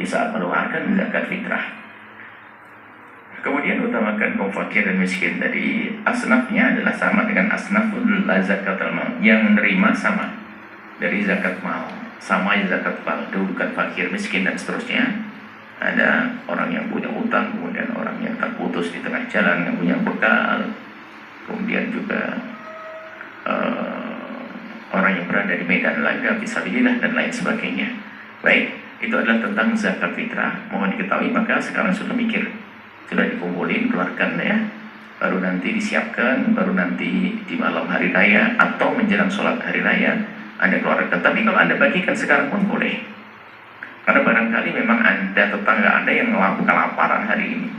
saat mengeluarkan zakat fitrah. Kemudian utamakan kaum fakir dan miskin tadi, asnafnya adalah sama dengan asnaful zakat al-mal, yang menerima sama dari zakat mal, sama zakat mal, itu bukan fakir, miskin dan seterusnya. Ada orang yang punya utang, kemudian orang yang terputus di tengah jalan, yang punya bekal, kemudian juga orang yang berada di medan laga, fisabilillah dan lain sebagainya. Baik, itu adalah tentang zakat fitrah. Mohon diketahui, maka sekarang sudah mikir, sudah dikumpulin, keluarkan ya, baru nanti disiapkan, baru nanti di malam hari raya atau menjelang sholat hari raya Anda keluarkan. Tapi kalau Anda bagikan sekarang pun boleh, karena barangkali memang Anda, tetangga Anda yang kelaparan hari ini,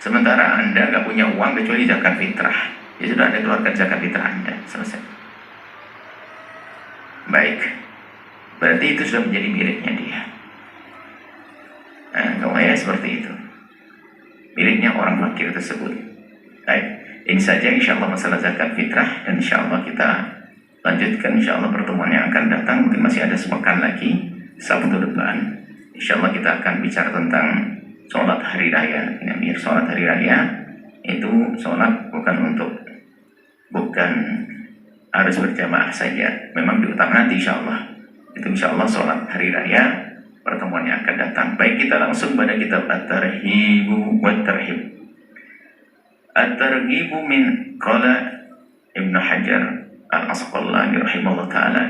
sementara Anda nggak punya uang kecuali zakat fitrah. Ya sudah, Anda keluarkan zakat fitrah Anda, selesai. Baik, berarti itu sudah menjadi miliknya dia. Nah, ya seperti itu, miliknya orang fakir tersebut. Baik, ini saja insya Allah masalah zakat fitrah, dan insya Allah kita lanjutkan insya Allah pertemuan yang akan datang. Mungkin masih ada sepekan lagi, Sabtu depan insya Allah kita akan bicara tentang sholat hari raya. Biar sholat hari raya itu sholat bukan harus berjamaah saja, memang diutamakan nanti insya Allah. Itu insya Allah sholat hari raya pertemuan yang akan datang. Baik, kita langsung pada kitab At-Tarhibu wa Tarhib. At-Tarhibu min qala Ibnu Hajar Al-Asqalani rahimahullah ta'ala.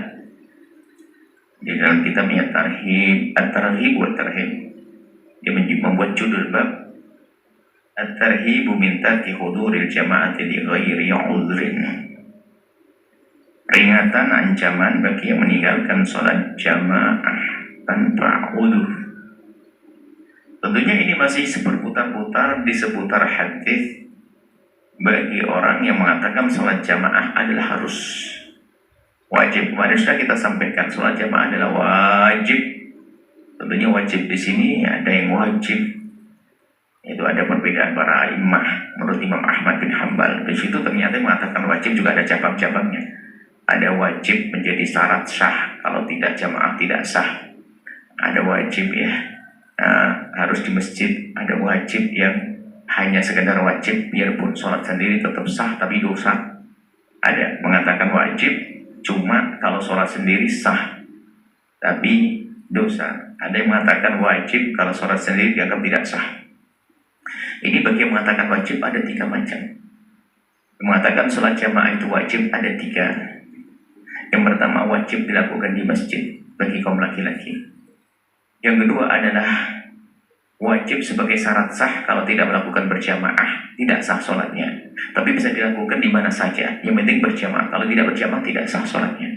Di dalam kitabnya At-Tarhib wa Tarhib, dia membuat judul bab At-Tarhibu min tarki huduril jama'ati li ghairi udhrin. Peringatan, ancaman bagi yang meninggalkan sholat jamaah tanpa udzur. Tentunya ini masih berputar-putar di seputar hadis bagi orang yang mengatakan sholat jamaah adalah harus wajib. Kemarin sudah kita sampaikan sholat jamaah adalah wajib. Tentunya wajib di sini ada yang wajib, itu ada perbedaan para imam. Menurut Imam Ahmad bin Hanbal, di situ ternyata mengatakan wajib juga ada cabang-cabangnya. Ada wajib menjadi syarat sah, kalau tidak jamaah tidak sah. Ada wajib ya, harus di masjid. Ada wajib yang hanya sekedar wajib, biarpun sholat sendiri tetap sah tapi dosa. Ada mengatakan wajib cuma kalau sholat sendiri sah tapi dosa. Ada yang mengatakan wajib kalau sholat sendiri dianggap tidak sah. Ini bagi yang mengatakan wajib ada 3 macam. Yang mengatakan sholat jamaah itu wajib ada 3. Yang pertama, wajib dilakukan di masjid bagi kaum laki-laki. Yang kedua adalah wajib sebagai syarat sah, kalau tidak melakukan berjamaah tidak sah sholatnya. Tapi bisa dilakukan di mana saja, yang penting berjamaah. Kalau tidak berjamaah tidak sah sholatnya.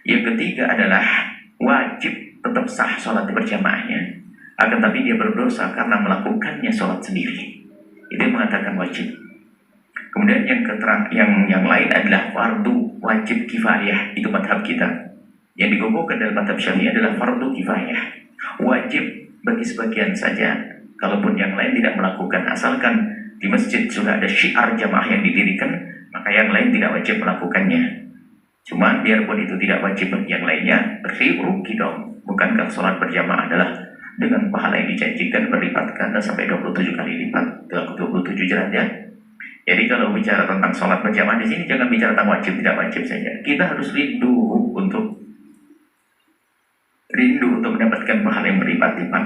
Yang ketiga adalah wajib tetap sah sholat berjamaahnya, akan tapi dia berdosa karena melakukannya sholat sendiri. Itu yang mengatakan wajib. Kemudian yang lain adalah fardu wajib kifayah. Itu madhab kita. Yang dikukuhkan dalam madhab Syafi'i adalah fardu kifayah, wajib bagi sebagian saja, kalaupun yang lain tidak melakukan. Asalkan di masjid sudah ada syiar jamaah yang didirikan, maka yang lain tidak wajib melakukannya. Cuma biarpun itu tidak wajib bagi yang lainnya, berarti rugi dong. Bukankah sholat berjamaah adalah dengan pahala yang dijanjikan berlipat ganda sampai 27 kali lipat, 27 derajat. Jadi kalau bicara tentang sholat berjamaah di sini jangan bicara tentang wajib tidak wajib saja. Kita harus rindu untuk mendapatkan pahala yang berlipat-lipat.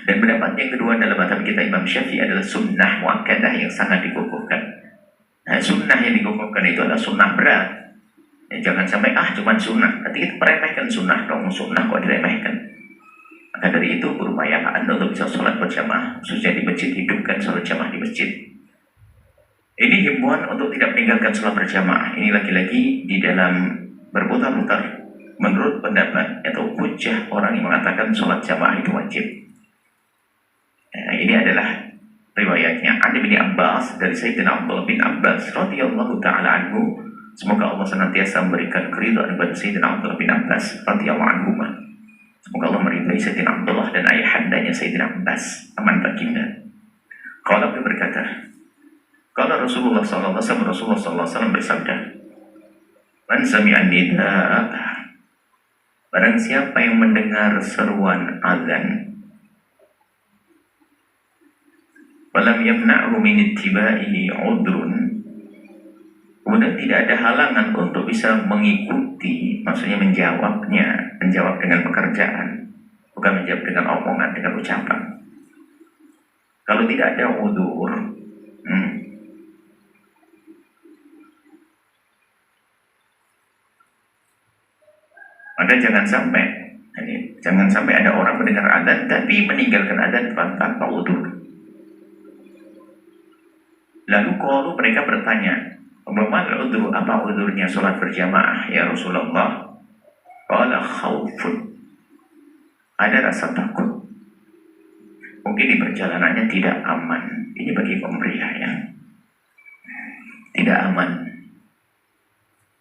Dan pendapat yang kedua dalam madhab kita Imam Syafi'i adalah sunnah muakkadah yang sangat dikukuhkan. Nah, sunnah yang dikukuhkan itu adalah sunnah berat. Ya, jangan sampai cuma sunnah. Nanti kita meremehkan sunnah dong, sunnah kok diremehkan. Maka dari itu berupaya Anda untuk bisa sholat berjamaah, khususnya di masjid, hidupkan sholat jamaah di masjid. Ini himbauan untuk tidak meninggalkan sholat berjamaah. Ini lagi-lagi di dalam berputar-putar menurut pendapat atau hujjah orang yang mengatakan sholat jamaah itu wajib. Nah, ini adalah riwayatnya Ali bin Abbas dari Sayyidina Abdullah bin Abbas radhiyallahu taala anhu. Semoga Allah senantiasa memberikan keridhaan kepada Sayyidina Abdullah bin Abbas radhiyallahu anhu. Semoga Allah meridai Sayyidina Abdullah dan ayahandanya Sayyidina Abbas, aman baginda. Kalau beliau berkata, kalau Rasulullah SAW bersabda, "Man sami'a nidaa Barang siapa yang mendengar seruan azan, walam yamna'hu min ittiba'ihi 'udrun, kemudian tidak ada halangan untuk bisa mengikuti, maksudnya menjawab dengan pekerjaan, bukan menjawab dengan omongan, dengan ucapan. Kalau tidak ada udzur, maka jangan sampai ada orang mendengar adzan tapi meninggalkan adzan tanpa udzur. Lalu kalau mereka bertanya, apa udzurnya sholat berjamaah ya Rasulullah? Qala khaufun, ada rasa takut. Mungkin di perjalanannya tidak aman. Ini bagi pemberian ya, tidak aman.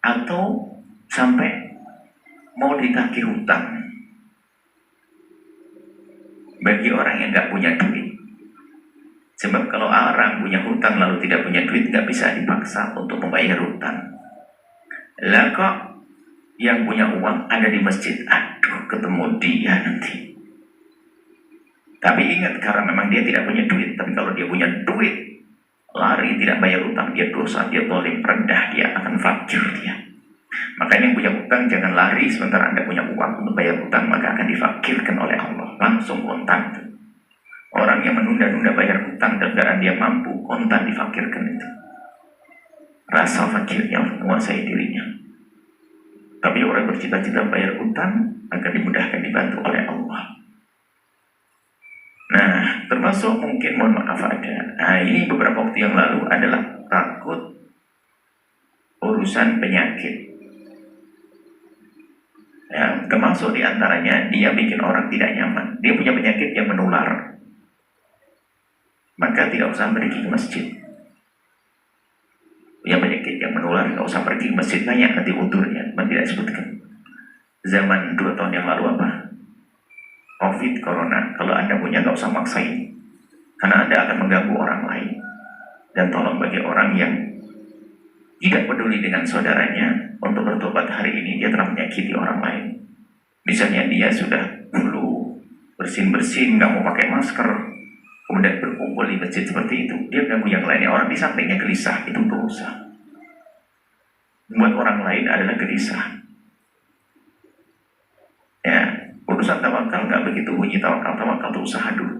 Atau sampai mau ditagih hutang. Bagi orang yang nggak punya duit. Sebab kalau orang punya hutang lalu tidak punya duit, nggak bisa dipaksa untuk membayar hutang. Lah kok yang punya uang ada di masjid, aduh ketemu dia nanti. Tapi ingat, karena memang dia tidak punya duit. Tapi kalau dia punya duit, lari tidak bayar hutang, dia dosa, dia zalim, rendah, dia akan fajir dia. Makanya yang punya hutang jangan lari sementara Anda punya uang untuk bayar hutang, maka akan difakirkan oleh Allah. Langsung kontan. Orang yang menunda-nunda bayar hutang dan karena dia mampu, kontan difakirkan itu. Rasa fakirnya menguasai dirinya. Tapi orang bercita-cita bayar hutang akan dimudahkan, dibantu oleh Allah. Nah, termasuk mungkin, mohon maaf ada. Nah, ini beberapa waktu yang lalu adalah takut urusan penyakit. Ya, termasuk diantaranya dia bikin orang tidak nyaman. Dia punya penyakit yang menular. Maka tidak usah pergi ke masjid. Punya penyakit yang menular, tidak usah pergi ke masjid. Banyak nanti uturnya, tidak disebutkan. Zaman 2 tahun yang lalu apa? Covid, corona. Kalau Anda punya, nggak usah maksain. Karena Anda akan mengganggu orang lain. Dan tolong bagi orang yang tidak peduli dengan saudaranya untuk bertobat hari ini, dia telah menyakiti orang lain. Misalnya dia sudah dulu bersin-bersin, nggak mau pakai masker, kemudian berkumpul di masjid seperti itu, dia ganggu yang lainnya. Orang di sampingnya gelisah, itu dosa. Buat orang lain adalah gelisah. Ya, urusan tawakal nggak begitu bunyi tawakal itu usaha dulu.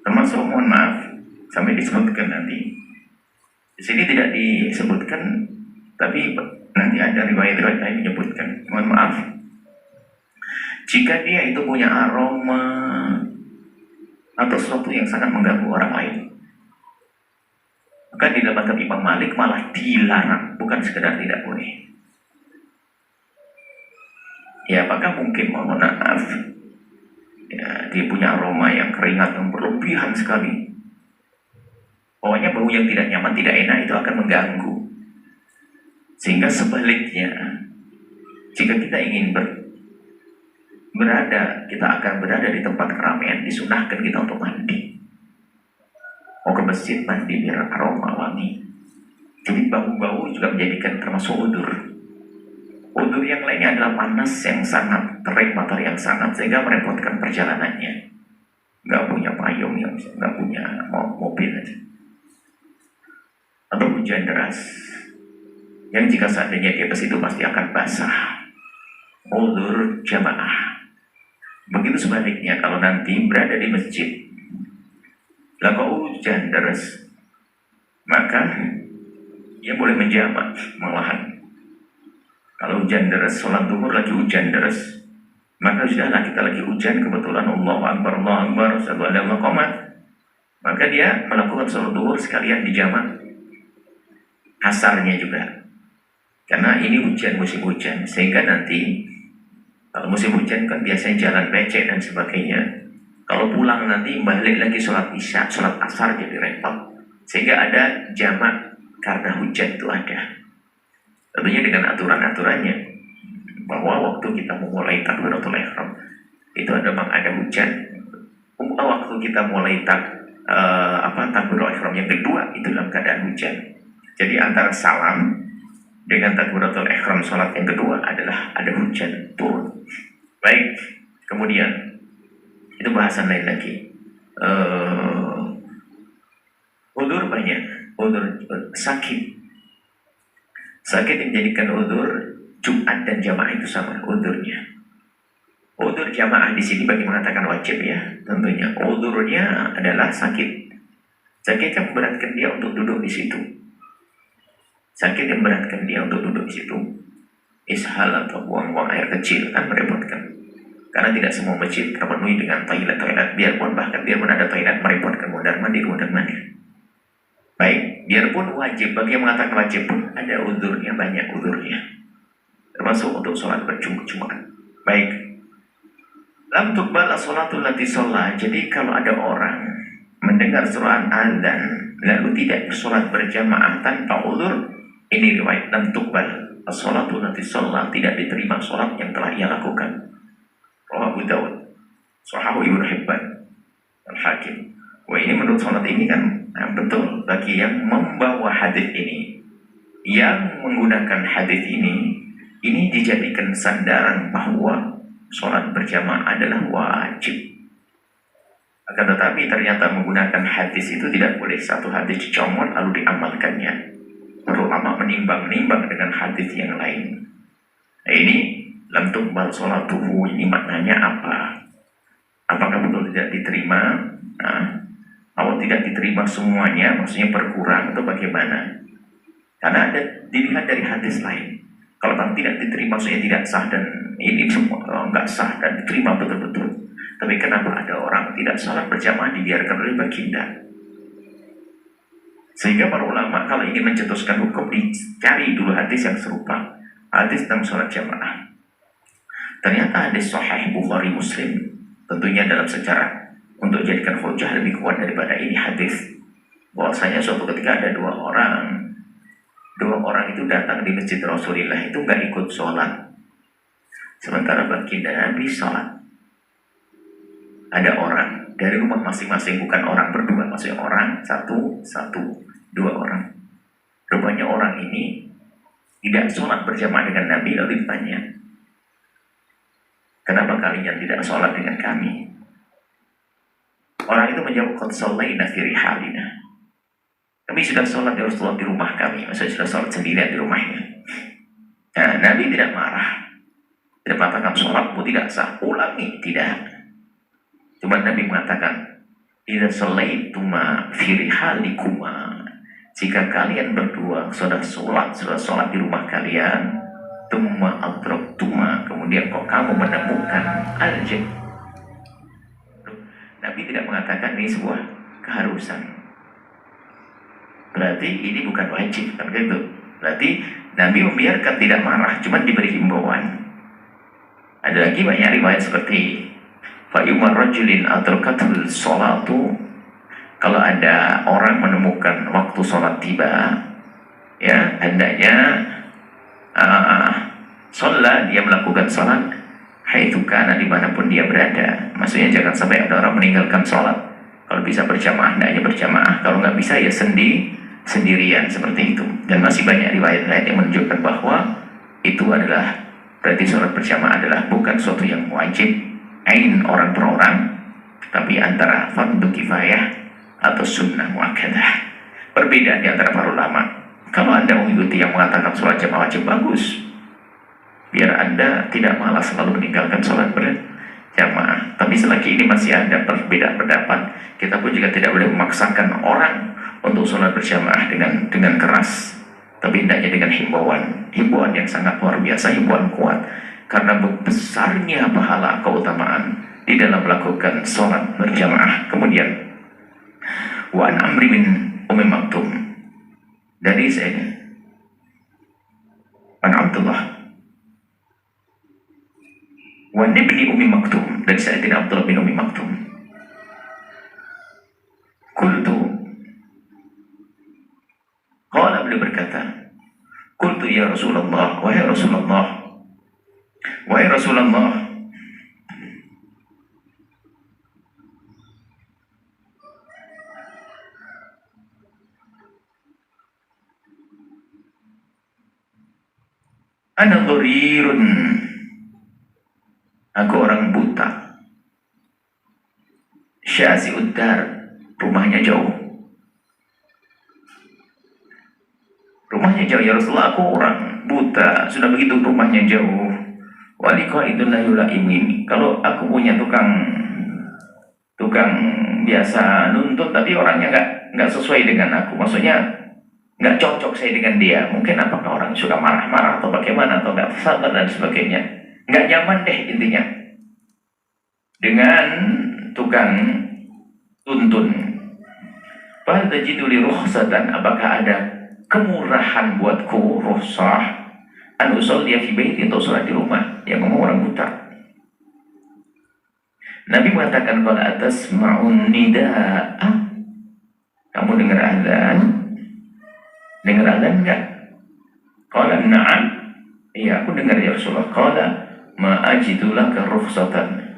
Termasuk, mohon maaf, sampai disebutkan nanti. Di sini tidak disebutkan, tapi nanti ada riwayat-riwayat lain menyebutkan. Mohon maaf, jika dia itu punya aroma atau sesuatu yang sangat mengganggu orang lain, maka di dalam mazhab Imam Malik malah dilarang, bukan sekedar tidak boleh. Ya, apakah mungkin, mohon maaf, ya, dia punya aroma yang keringat yang berlebihan sekali. Pokoknya bau yang tidak nyaman, tidak enak itu akan mengganggu. Sehingga sebaliknya, jika kita ingin kita akan berada di tempat keramaian, disunahkan kita untuk mandi. Mau ke masjid mandi biar aroma wangi. Jadi bau-bau juga menjadikan termasuk udur. Udur yang lainnya adalah panas yang sangat, terik matahari yang sangat, sehingga merepotkan perjalanannya. Nggak punya payung, nggak punya mobil aja. Atau hujan deras yang jika seandainya di atas itu pasti akan basah. Udzur jamaah. Begitu sebaliknya, kalau nanti berada di masjid lalu hujan deras, maka dia boleh menjamak malahan. Kalau hujan deras, sholat duhur lagi hujan deras, maka sudahlah kita lagi hujan, kebetulan Allahu Akbar, satu ada maqamat, maka dia melakukan sholat duhur sekalian dijamak asarnya juga. Karena ini hujan, musim hujan, sehingga nanti kalau musim hujan kan biasanya jalan becek dan sebagainya. Kalau pulang nanti balik lagi sholat isya, sholat asar jadi repot. Sehingga ada jamak karena hujan itu ada. Tentunya dengan aturan-aturannya, bahwa waktu kita memulai takbiratul ihram itu ada hujan. Waktu kita mulai takbiratul ihram yang kedua itu dalam keadaan hujan. Jadi antara salam dengan takbiratul ihram sholat yang kedua adalah ada hujan turun. Baik, kemudian itu bahasan lain lagi. Udzur banyak, udzur sakit. Sakit yang menjadikan udzur Jumat dan jamaah itu sama udzurnya. Udzur jamaah di sini bagi mengatakan wajib ya, tentunya. Udzurnya adalah sakit. Sakit yang memberatkan dia untuk duduk di situ. Sakit yang memberatkan dia untuk duduk di situ. Ishal atau buang-buang air kecil kan merepotkan. Karena tidak semua masjid terpenuhi dengan toilet. Biarpun ada toilet merepotkan, mondar mandir. Baik, biarpun wajib, bagi yang mengatakan wajib pun ada udzurnya, banyak udzurnya. Termasuk untuk sholat berjumuah. Baik. Lam tuqbal as-sholatul lati sholat. Jadi kalau ada orang mendengar suara azan lalu tidak sholat berjamaah tanpa udzur, ini riwayat lam tuqbal as-sholatul lati sholat, tidak diterima sholat yang telah ia lakukan. Rawahu Abu Dawud, Sahahu Ibnu Hibban, Al-Hakim. Wah, ini menurut sholat ini kan betul bagi yang membawa hadis ini, yang menggunakan hadis ini dijadikan sandaran bahwa sholat berjamaah adalah wajib. Akan tetapi ternyata menggunakan hadis itu tidak boleh satu hadis dicomot lalu diamalkannya. Para ulama menimbang-nimbang dengan hadis yang lain. Nah, ini lam tuqbal sholatuhu, ini maknanya apa? Apakah betul tidak diterima? Kalau tidak diterima semuanya, maksudnya berkurang atau bagaimana? Karena ada dilihat dari hadis lain. Kalau memang tidak diterima, maksudnya tidak sah dan ini semua nggak sah dan diterima betul-betul. Tapi kenapa ada orang tidak salat berjamaah dibiarkan oleh baginda? Sehingga para ulama kalau ingin mencetuskan hukum dicari dulu hadis yang serupa, hadis tentang salat jamaah. Ternyata hadis Sahih Bukhari Muslim, tentunya dalam sejarah untuk jadikan hujah lebih kuat daripada ini hadis. Bahwasanya suatu ketika ada dua orang itu datang di masjid Rasulullah itu nggak ikut sholat, sementara baginda Nabi sholat. Ada orang dari rumah masing-masing, bukan orang berdua, maksudnya orang satu, dua orang. Rupanya orang ini tidak sholat berjamaah dengan Nabi, lalu ditanya, kenapa kalian tidak sholat dengan kami? Orang itu menjawab, qad shallaina fi rihalina. Kami sudah sholat ya Rasulullah di rumah kami, maksudnya sudah sholat sendirian di rumahnya. Nah, Nabi tidak marah, tidak mengatakan sholatmu tidak sah, ulangi, tidak. Cuma Nabi mengatakan, idza shallaituma fi rihalikuma, jika kalian berdua sudah sholat di rumah kalian, tumma adraktuma, kemudian kok kamu menemukan al-jannah. Nabi tidak mengatakan ini sebuah keharusan. Berarti ini bukan wajib, kan gitu. Berarti Nabi membiarkan, tidak marah, cuma diberi himbauan. Ada lagi banyak riwayat seperti fa'yumar rajulin adrakatul sholatu, kalau ada orang menemukan waktu sholat tiba, ya hendaknya sholat, dia melakukan sholat haitsu kana, dimanapun dia berada. Maksudnya jangan sampai ada orang meninggalkan sholat. Kalau bisa berjamaah, hendaknya berjamaah. Kalau nggak bisa ya sendirian seperti itu. Dan masih banyak riwayat-riwayat yang menunjukkan bahwa itu adalah berarti sholat berjamaah adalah bukan suatu yang wajib ain orang per orang, tapi antara fardu kifayah atau sunnah muakkadah. Perbedaan di antara para ulama. Kalau Anda mengikuti yang mengatakan sholat jamaah wajib, bagus, biar Anda tidak malas selalu meninggalkan sholat berjamaah. Tapi selagi ini masih ada perbedaan pendapat, kita pun juga tidak boleh memaksakan orang untuk sholat berjamaah dengan keras, tapi hendaknya dengan himbauan yang sangat luar biasa, himbauan kuat, karena besarnya pahala keutamaan di dalam melakukan sholat berjamaah. Kemudian wa an Amri bin Ummi Maktum, dari saya an Abdullah wa ibni Ummi Maktum, dari Sayyidina Abdullah bin Ummi Maktum, qala, beliau berkata, qultu ya Rasulullah, wahai Rasulullah, Ana dharirun, aku orang buta. Syasi'ud dar, rumahnya jauh. Rumahnya jauh ya Rasulullah, aku orang buta, sudah begitu rumahnya jauh. Waliko itu layula'imin. Kalau aku punya tukang biasa nuntut, tapi orangnya nggak sesuai dengan aku, maksudnya nggak cocok saya dengan dia. Mungkin apakah orang suka marah-marah atau bagaimana, atau nggak sabar dan sebagainya, nggak nyaman deh intinya dengan tukang tuntun. Fahal tajidu li rukhsatan, apakah ada kemurahan buatku, rukhsah an usolli fi baiti, untuk sholat di rumah. Yang ngomong orang buta. Nabi mengatakan, qala atasma'un nidaa, kamu dengar azan? Dengar azan enggak? Qala na'am, iya aku dengar ya Rasulullah. Qala ma ajidu laka rukhsatan,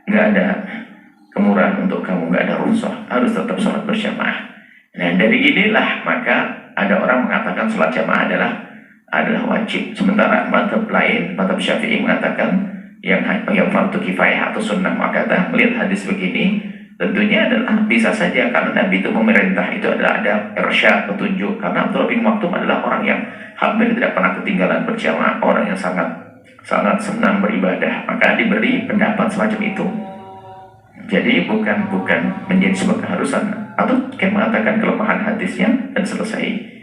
enggak ada kemurahan untuk kamu, enggak ada rukhsah, harus tetap sholat berjamaah. Nah, dari inilah maka ada orang mengatakan sholat jamaah adalah wajib. Sementara mazhab lain, mazhab Syafi'i, mengatakan yang fardu kifayah atau sunnah. Maka melihat hadis begini, tentunya adalah bisa saja, karena Nabi itu memerintah, itu adalah ada irsyad, petunjuk. Karena Abdullah bin Maktum adalah orang yang hampir tidak pernah ketinggalan berjamaah, orang yang sangat senang beribadah, maka diberi pendapat semacam itu. Jadi bukan menjadi sebuah keharusan, atau kayak mengatakan kelemahan hadisnya dan selesai.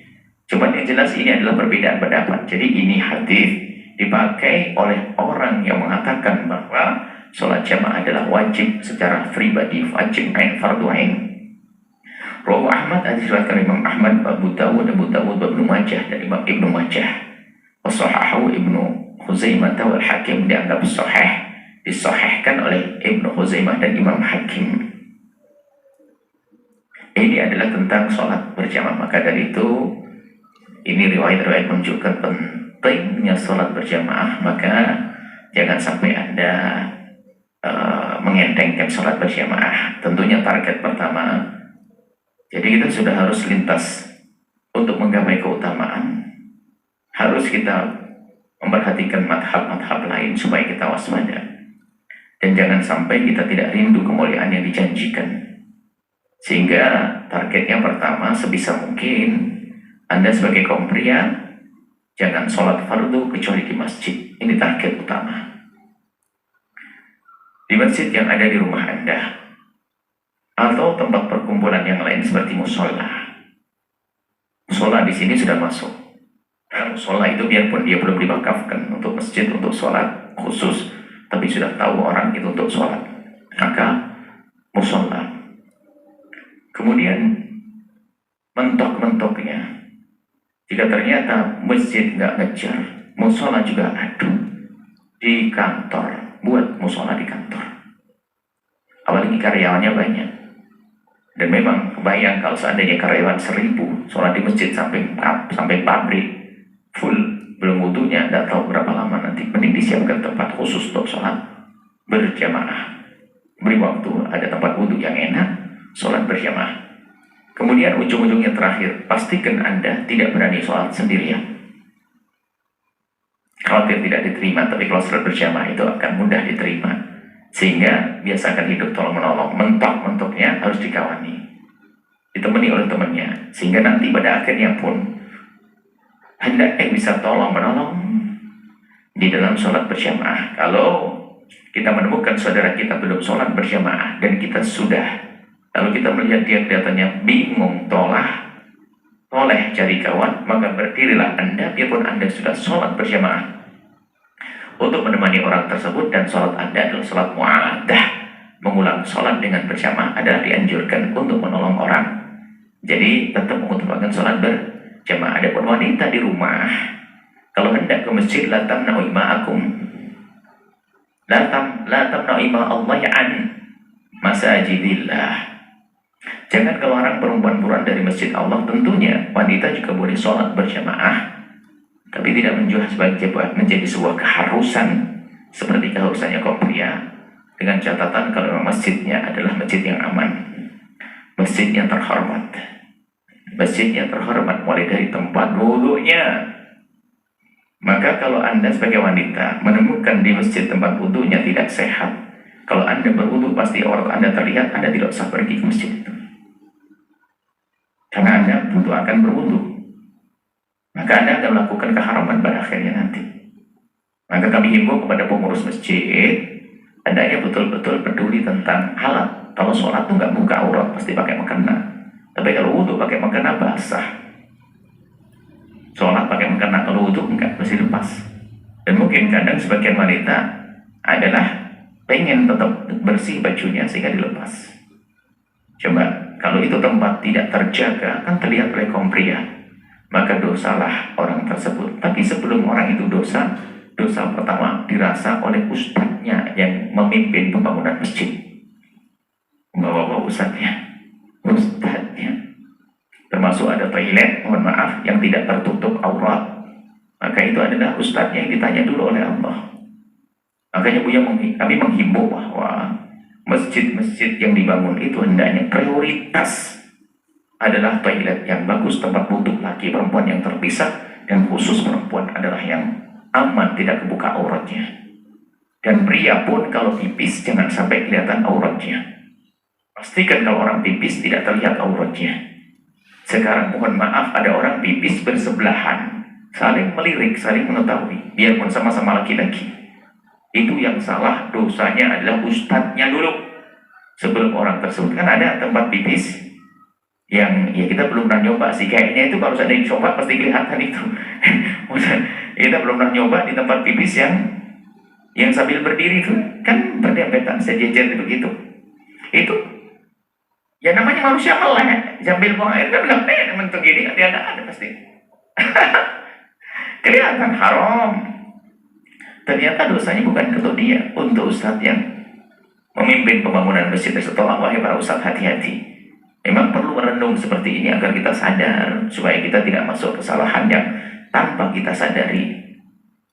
Cuman yang jelas ini adalah perbedaan pendapat. Jadi ini hadis dipakai oleh orang yang mengatakan bahwa sholat jamaah adalah wajib secara pribadi, wajib ain, fardu ain. Rawi Ahmad, hadis riwayat Imam Ahmad, Abu Dawud, Ibnu Majah, dan Imam Ibnu Majah. Washahahu Ibnu Khuzaimah wal Hakim, dianggap sahih, disahihkan oleh Ibnu Khuzaimah dan Imam Hakim. Ini adalah tentang sholat berjamaah. Maka dari itu, ini riwayat-riwayat menunjukkan pentingnya sholat berjamaah. Maka jangan sampai Anda mengentengkan sholat berjamaah. Tentunya target pertama, jadi kita sudah harus lintas untuk menggapai keutamaan. Harus kita memperhatikan madhab-madhab lain supaya kita waspada. Dan jangan sampai kita tidak rindu kemuliaan yang dijanjikan. Sehingga targetnya pertama, sebisa mungkin Anda sebagai kaum pria jangan sholat fardu kecuali di masjid. Ini target utama. Di masjid yang ada di rumah Anda, atau tempat perkumpulan yang lain seperti musola. Musola di sini sudah masuk. Nah, musola itu biarpun dia belum diwakafkan untuk masjid, untuk sholat khusus, tapi sudah tahu orang itu untuk sholat, maka musola. Kemudian mentok-mentoknya, jika ternyata masjid nggak ngejar, musola juga ada di kantor, buat musola di kantor. Apalagi karyawannya banyak. Dan memang kebayang kalau seandainya karyawan 1000 sholat di masjid sampai pabrik full, belum wudunya, nggak tahu berapa lama nanti. Mending disiapkan tempat khusus untuk sholat berjamaah. Beri waktu, ada tempat wudhu yang enak, sholat berjamaah. Kemudian ujung-ujungnya terakhir, pastikan Anda tidak berani sholat sendirian. Khawatir tidak diterima, tapi kalau sholat berjamaah itu akan mudah diterima. Sehingga biasakan hidup tolong-menolong, mentok-mentoknya harus dikawani, ditemani oleh temannya. Sehingga nanti pada akhirnya pun hendaknya bisa tolong-menolong di dalam sholat berjamaah. Kalau kita menemukan saudara kita belum sholat berjamaah dan kita sudah, lalu kita melihat dia kelihatannya bingung, toleh cari kawan, maka berdirilah Anda, biarpun Anda sudah sholat berjamaah, untuk menemani orang tersebut. Dan sholat Anda adalah sholat mu'adah. Mengulang sholat dengan berjamaah adalah dianjurkan untuk menolong orang. Jadi tetap mengutamakan sholat berjamaah. Adapun wanita di rumah, kalau hendak ke masjid, la tamna'u ima'akum, la tamna'u ima'allah an masajidillah. Jangan kelarang perempuan-perempuan dari masjid Allah. Tentunya wanita juga boleh sholat berjamaah, tapi tidak menjadi sebuah keharusan seperti keharusannya kaum pria. Dengan catatan kalau memang masjidnya adalah masjid yang aman, masjidnya terhormat. Masjidnya terhormat mulai dari tempat wudhunya, Maka kalau Anda sebagai wanita menemukan di masjid tempat wudhunya tidak sehat, kalau Anda berwudhu pasti aurat Anda terlihat, Anda tidak usah pergi ke masjid itu. Karena Anda butuh akan berwudhu. Maka Anda akan melakukan keharaman pada akhirnya nanti. Maka kami himbau kepada pengurus masjid, hendaknya betul-betul peduli tentang halal. Kalau sholat tuh nggak buka aurat, pasti pakai mukena. Tapi kalau wudhu pakai mukena basah. Sholat pakai mukena, kalau wudhu enggak, pasti lepas. Dan mungkin kadang sebagian wanita adalah pengen tetap bersih bajunya sehingga dilepas. Coba kalau itu tempat tidak terjaga, kan terlihat oleh kaum pria, maka dosalah orang tersebut. Tapi sebelum orang itu dosa pertama dirasa oleh ustadznya yang memimpin pembangunan masjid. Bawa-bawa ustadznya. Termasuk ada toilet, mohon maaf, yang tidak tertutup aurat. Maka itu adalah ustadznya yang ditanya dulu oleh Allah. Makanya kami menghimbau bahwa masjid-masjid yang dibangun itu hendaknya prioritas adalah toilet yang bagus, tempat wudhu laki perempuan yang terpisah, dan khusus perempuan adalah yang aman, tidak kebuka auratnya. Dan pria pun kalau pipis jangan sampai kelihatan auratnya. Pastikan kalau orang pipis tidak terlihat auratnya. Sekarang mohon maaf ada orang pipis bersebelahan, saling melirik, saling mengetahui, biarpun sama-sama laki-laki. Itu yang salah, dosanya adalah ustadznya dulu. Sebelum orang tersebut, kan ada tempat pipis yang ya kita belum pernah nyoba sih, kayaknya itu kalau saya coba pasti kelihatan itu. Kita belum pernah nyoba di tempat pipis yang sambil berdiri itu kan berdempetan sejajar begitu. Itu ya namanya manusia melek, sambil buang air kan nggak mentok gini, ada pasti. Kelihatan haram. Ternyata dosanya bukan untuk dia, untuk ustadz yang memimpin pembangunan masjid tersebut. Wahai para ustadz, hati-hati. Memang perlu merenung seperti ini agar kita sadar, supaya kita tidak masuk kesalahan yang tanpa kita sadari.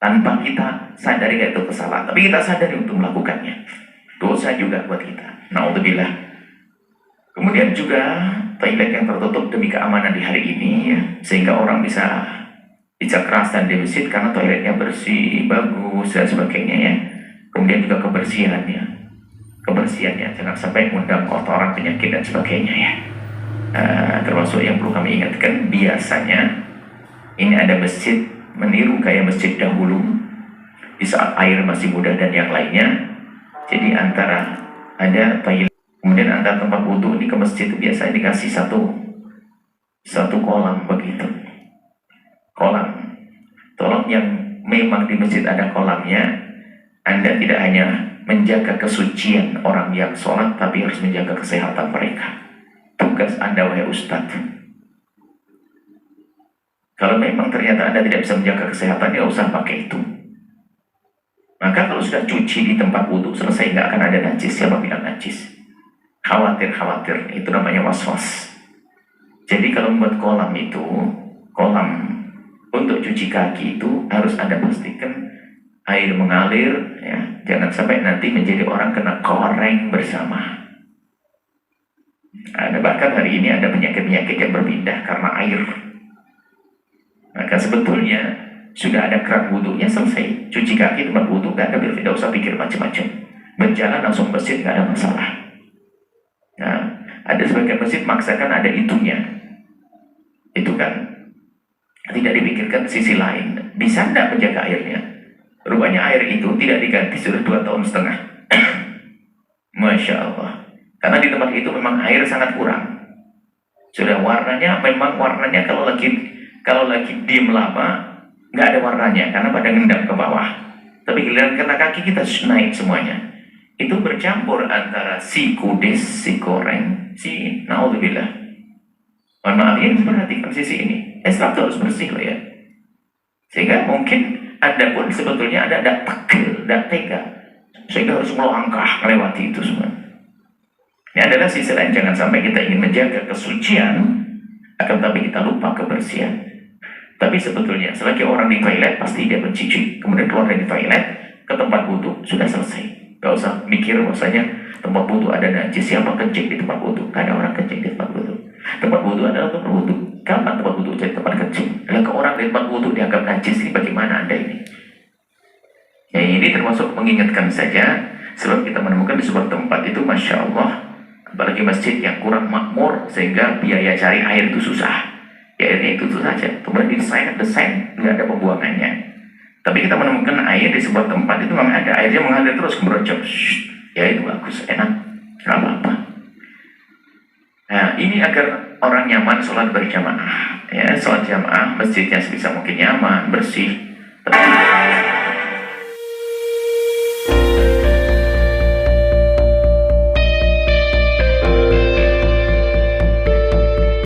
Tanpa kita sadari itu kesalahan, tapi kita sadari untuk melakukannya. Dosa juga buat kita. Naudzubillah. Kemudian juga toilet yang tertutup demi keamanan di hari ini ya, sehingga orang bisa kerasan di masjid karena toiletnya bersih, bagus dan sebagainya ya. Kemudian juga kebersihannya jangan sampai mengundang kotoran, penyakit dan sebagainya ya. Termasuk yang perlu kami ingatkan, biasanya ini ada masjid meniru kayak masjid dahulu di saat air masih muda dan yang lainnya. Jadi antara ada toilet, kemudian antara tempat wudhu ini ke masjid itu biasanya dikasih satu kolam begitu. Kolam. Tolong yang memang di masjid ada kolamnya, Anda tidak hanya menjaga kesucian orang yang sholat, tapi harus menjaga kesehatan mereka. Tugas Anda wahai ustadz. Kalau memang ternyata Anda tidak bisa menjaga kesehatan, ya usah pakai itu. Maka kalau sudah cuci di tempat wudhu selesai, nggak akan ada najis. Siapa bilang najis? Khawatir, itu namanya was-was. Jadi kalau membuat kolam itu, kolam untuk cuci kaki itu harus Anda pastikan air mengalir ya, jangan sampai nanti menjadi orang kena koreng bersama. Bahkan hari ini ada penyakit-penyakit yang berpindah karena air. Maka sebetulnya sudah ada keran wudhunya selesai, cuci kaki tempat wudhu nggak ada, tidak usah pikir macam-macam. Berjalan langsung masjid nggak ada masalah. Nah, ada sebagian masjid maksakan ada itunya. Itu kan tidak dipikirkan sisi lain. Bisa tidak menjaga airnya? Rupanya air itu tidak diganti sudah 2,5 tahun. Masya Allah. Karena di tempat itu memang air sangat kurang. Sudah warnanya kalau lagi diem lama nggak ada warnanya karena pada ngendam ke bawah. Tapi giliran kena kaki kita naik semuanya. Itu bercampur antara si kudis, si koreng, si naudzubillah. Mohon maaf ya, perhatikan sisi ini. Islam itu harus bersih loh ya. Sehingga mungkin Anda pun sebetulnya Anda tidak tegel, tidak tega, sehingga harus melangkah melewati itu semua. Ini adalah sisi lain, jangan sampai kita ingin menjaga kesucian, akan tapi kita lupa kebersihan. Tapi sebetulnya selagi orang di toilet pasti dia mencuci, kemudian keluar dari toilet ke tempat wudhu sudah selesai. Gak usah mikir bahwasanya tempat wudhu ada najis, siapa kencing di tempat wudhu? Gak ada orang kencing di tempat wudhu. Tempat wudhu adalah tempat wudhu. Kapan tempat wudhu jadi tempat kencing? Kalau ke orang di tempat wudhu dianggap najis, ini bagaimana Anda ini? termasuk mengingatkan saja, sebab kita menemukan di sebuah tempat itu Masya Allah, apalagi masjid yang kurang makmur sehingga biaya cari air itu susah. Ya, airnya itu saja, kemudian desain nggak ada pembuangannya. Tapi kita menemukan air di sebuah tempat itu memang ada, airnya mengalir terus kemerocok. Ya itu bagus, enak, nggak apa-apa. Nah ini agar orang nyaman sholat berjamaah. Ya, sholat jamaah masjidnya sebisa mungkin nyaman, bersih.